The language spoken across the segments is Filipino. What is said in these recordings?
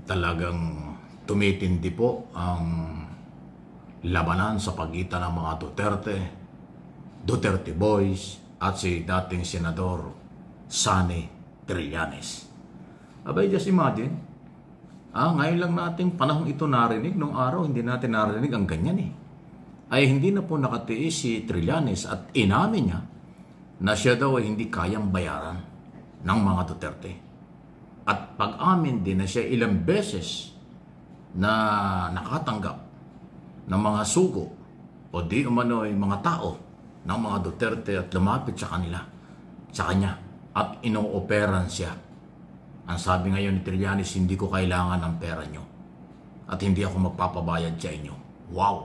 talagang tumitindi po ang labanan sa pagitan ng mga Duterte Boys at si dating Senador Sonny Trillanes. Abay, just imagine, ngayon lang nating panahong ito narinig, nung araw hindi natin narinig ang ganyan eh. Ay hindi na po nakatiis si Trillanes at inamin niya na siya daw ay hindi kayang bayaran ng mga Duterte. At pag-amin din na siya ilang beses na nakatanggap ng mga sugo o di umano ay mga tao ng mga Duterte at lumapit sa kanya at inooperan siya. Ang sabi ngayon ni Trillanes, hindi ko kailangan ng pera nyo at hindi ako magpapabayad sa inyo. Wow!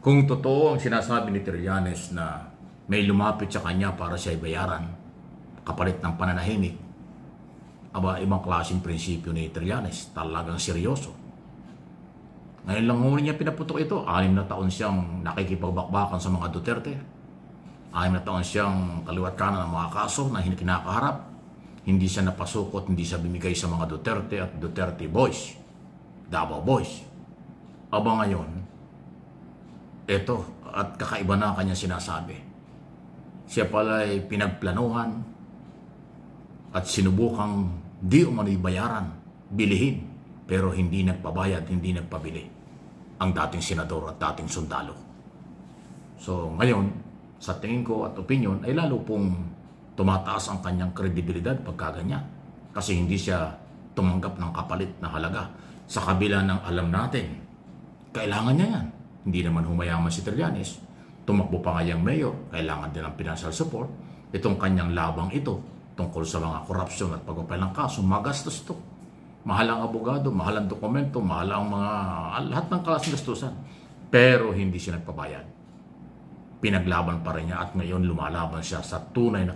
Kung totoo ang sinasabi ni Trillanes na may lumapit sa kanya para siya bayaran kapalit ng pananahimik, ibang klaseng prinsipyo ni Trillanes, talagang seryoso. Ngayon lang huli niya pinaputok ito. 6 na taon siyang nakikipagbakbakan sa mga Duterte. 6 na taon siyang kaliwat kanan ng mga kaso na kinakaharap. Hindi siya napasukot, hindi siya bimigay sa mga Duterte at Duterte Boys, Davao Boys. Ngayon, ito, at kakaiba na kanya sinasabi. Siya pala ay pinagplanuhan at sinubukang di umano'y bayaran, bilihin, pero hindi nagpabayad, hindi nagpabili ang dating senador at dating sundalo. So ngayon, sa tingin ko at opinion, ay lalo pong tumataas ang kanyang kredibilidad pagkaganyan. Kasi hindi siya tumanggap ng kapalit na halaga sa kabila ng alam natin. Kailangan niya yan. Hindi naman humayaman si Trillanes. Tumakbo pa nga yung mayor, kailangan din ng financial support. Itong kanyang labang ito, tungkol sa mga korupsyon at pag-upay ng kaso, magastos ito. Mahal ang abogado, mahal ang dokumento, mahal ang lahat ng klaseng gastusan. Pero hindi siya nagpabayad. Pinaglaban pa rin niya at ngayon lumalaban siya sa tunay na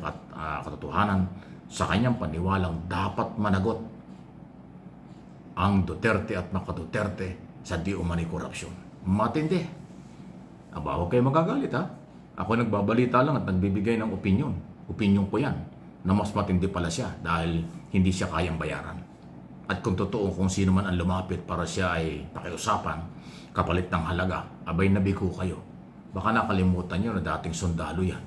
katotohanan sa kanyang paniwalang dapat managot ang Duterte at mga Duterte sa di umani korupsyon. Matindi. Huwag kayo magagalit ha. Ako nagbabalita lang at nagbibigay ng opinion. Opinion ko yan na mas matindi pala siya dahil hindi siya kayang bayaran. At kung totoo kung sino man ang lumapit para siya ay pakiusapan, kapalit ng halaga, nabigo kayo. Baka nakalimutan nyo na dating sundalo yan.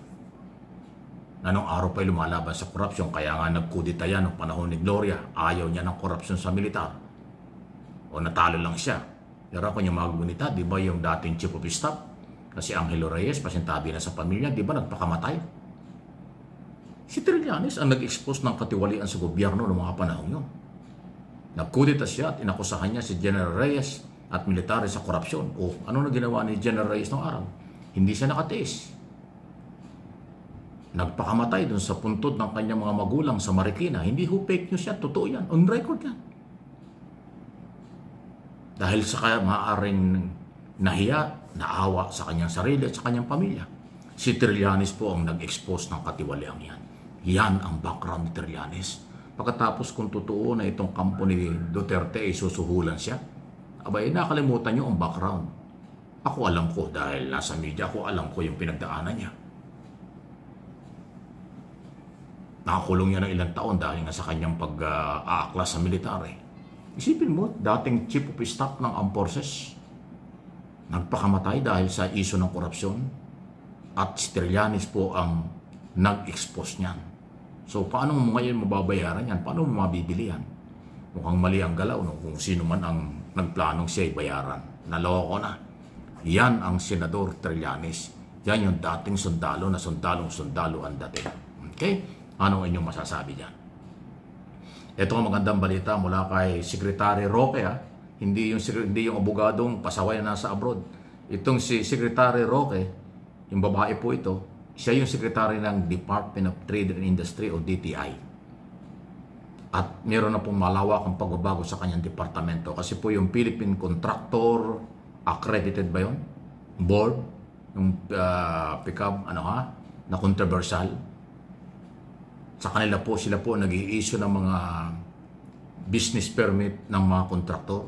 Na nung araw pa'y lumalaban sa korupsyon, kaya nga nagkudita yan noong panahon ni Gloria. Ayaw niya ng korupsyon sa militar. O natalo lang siya. Pero kung yung mga gunita, di ba yung dating chief of staff, kasi Angelo Reyes, pasintabi na sa pamilya, di ba nagpakamatay? Si Trillanes ang nag-expose ng katiwalian sa gobyerno noong mga panahon yun. Nagkudita siya at inakusahan niya si General Reyes at military sa korupsyon. O ano na ginawa ni General Reyes noong araw? Hindi siya nakatiis. Nagpakamatay dun sa puntod ng kanyang mga magulang sa Marikina. Hindi ho fake news yan. Totoo yan. On record yan. Dahil sa kaya maaaring nahiya, naawa sa kanyang sarili at sa kanyang pamilya. Si Trillanes po ang nag-expose ng katiwaliang yan. Yan ang background ni Trillanes. Pagkatapos kung totoo na itong kampo ni Duterte ay susuhulan siya, nakalimutan nyo ang background. Ako alam ko dahil nasa media ako, alam ko yung pinagdaanan niya. Nakakulong niya ng ilang taon dahil nga sa kanyang pag-aaklas sa military. Isipin mo, dating chief of staff ng armed forces, nagpakamatay dahil sa isyu ng korupsyon at si Trillanes po ang nag-expose niyan. So paano mo ngayon mababayaran yan? Paano mo mabibili yan? Mukhang mali ang galaw kung sino man ang nagplanong siya ay bayaran. Naloko na. Yan ang Senador Trillanes. Yan yung dating sundalo na sundalo ang dating. Okay? Anong inyong masasabi dyan? Ito ang magandang balita mula kay Secretary Roque. Hindi yung abogadong pasaway na nasa abroad. Itong si Secretary Roque, yung babae po ito, siya yung Secretary ng Department of Trade and Industry o DTI. At meron na pong malawakang pagbabago sa kanyang departamento kasi po yung Philippine Contractor accredited ba yun? Board, yung pick-up, na controversial. Sa kanila po, sila po nag-i-issue ng mga business permit ng mga kontraktor.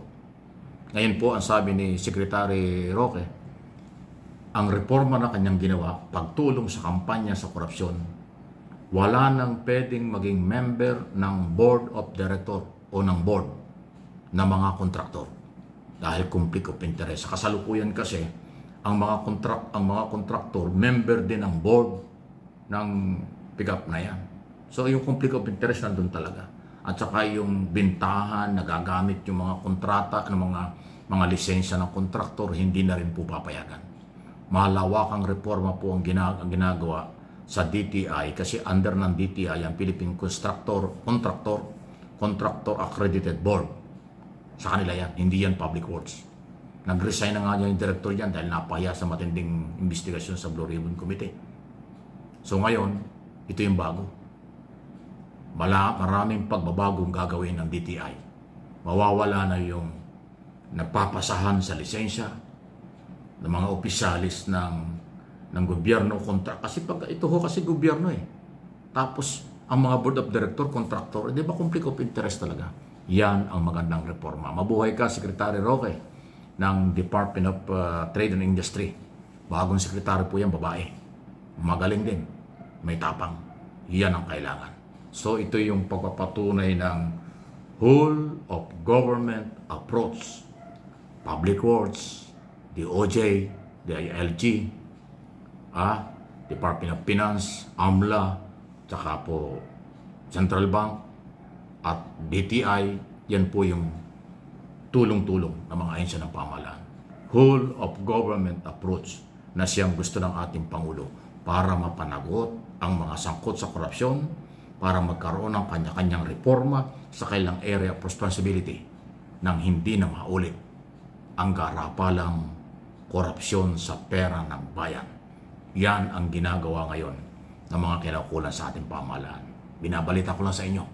Ngayon po, ang sabi ni Secretary Roque, ang reforma na kanyang ginawa, pagtulong sa kampanya sa korupsyon, wala nang pwedeng maging member ng board of director o ng board na mga kontraktor. Dahil conflict of interest. Sa kasalukuyan kasi, ang mga kontraktor, member din ang board ng pick-up na yan. So yung conflict of interest nandun talaga. At saka yung bintahan, nagagamit yung mga kontrata, mga lisensya ng kontraktor, hindi na rin po papayagan. Malawakang reforma po ang ginagawa sa DTI kasi under ng DTI ang Philippine Contractor Accredited Board. Sa kanila yan, hindi yan Public Works. Nag-resign na nga yung director yan dahil napahiya sa matinding investigasyon sa Blue Ribbon Committee. So ngayon, ito yung bago. Maraming pagbabagong gagawin ng DTI. Mawawala na yung napapasahan sa lisensya ng mga opisyalis ng gobyerno kasi pag ito ho kasi gobyerno Tapos ang mga board of director, contractor, di ba conflict of interest talaga? Yan ang magandang reforma. Mabuhay ka, Secretary Roque ng Department of Trade and Industry. Bagong sekretary po yan, babae. Magaling din. May tapang. Yan ang kailangan. So ito yung pagpapatunay ng whole of government approach. Public Works, DOJ, DILG, Department of Finance, AMLA, tsaka po Central Bank at DTI, yan po yung tulong-tulong ng mga ahensya ng pamahalaan. Whole of government approach na siyang gusto ng ating Pangulo para mapanagot ang mga sangkot sa korupsyon, para magkaroon ng kanya-kanyang reforma sa kailang area of responsibility nang hindi na maulit ang garapalang korupsyon sa pera ng bayan. Yan ang ginagawa ngayon ng mga kinaukulan sa ating pamahalaan. Binabalita ko lang sa inyo.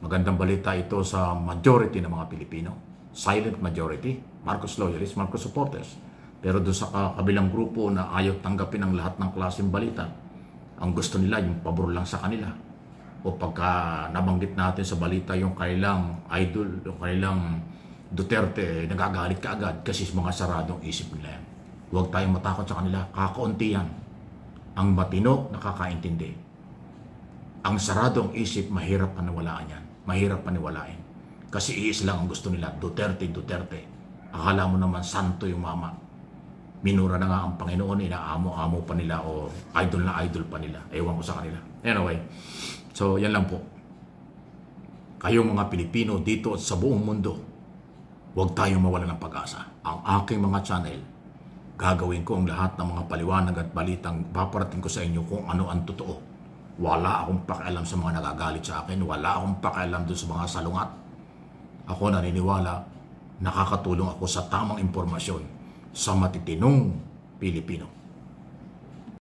Magandang balita ito sa majority ng mga Pilipino. Silent majority, Marcos loyalists, Marcos supporters. Pero doon sa kabilang grupo na ayaw tanggapin ang lahat ng klaseng balita, ang gusto nila yung pabor lang sa kanila. O pagka nabanggit natin sa balita yung kanilang idol, yung kanilang Duterte, nagagalit ka agad kasi mga saradong isip nila yan. Huwag tayong matakot sa kanila, kakaunti yan. Ang matino, nakakaintindi. Ang saradong isip, mahirap paniwalaan yan. Mahirap paniwalain. Kasi iis lang ang gusto nila, Duterte, Duterte. Akala mo naman santo yung mama. Minura na nga ang Panginoon, inaamo-amo pa nila o idol na idol pa nila. Ewan ko sa kanila. Anyway, so yan lang po. Kayong mga Pilipino dito at sa buong mundo, huwag tayong mawala ng pag-asa. Ang aking mga channel, gagawin ko ang lahat ng mga paliwanag at balitang paparating ko sa inyo kung ano ang totoo. Wala akong pakialam sa mga nagagalit sa akin. Wala akong pakialam doon sa mga salungat. Ako naniniwala, nakakatulong ako sa tamang impormasyon sa matitinong Pilipino.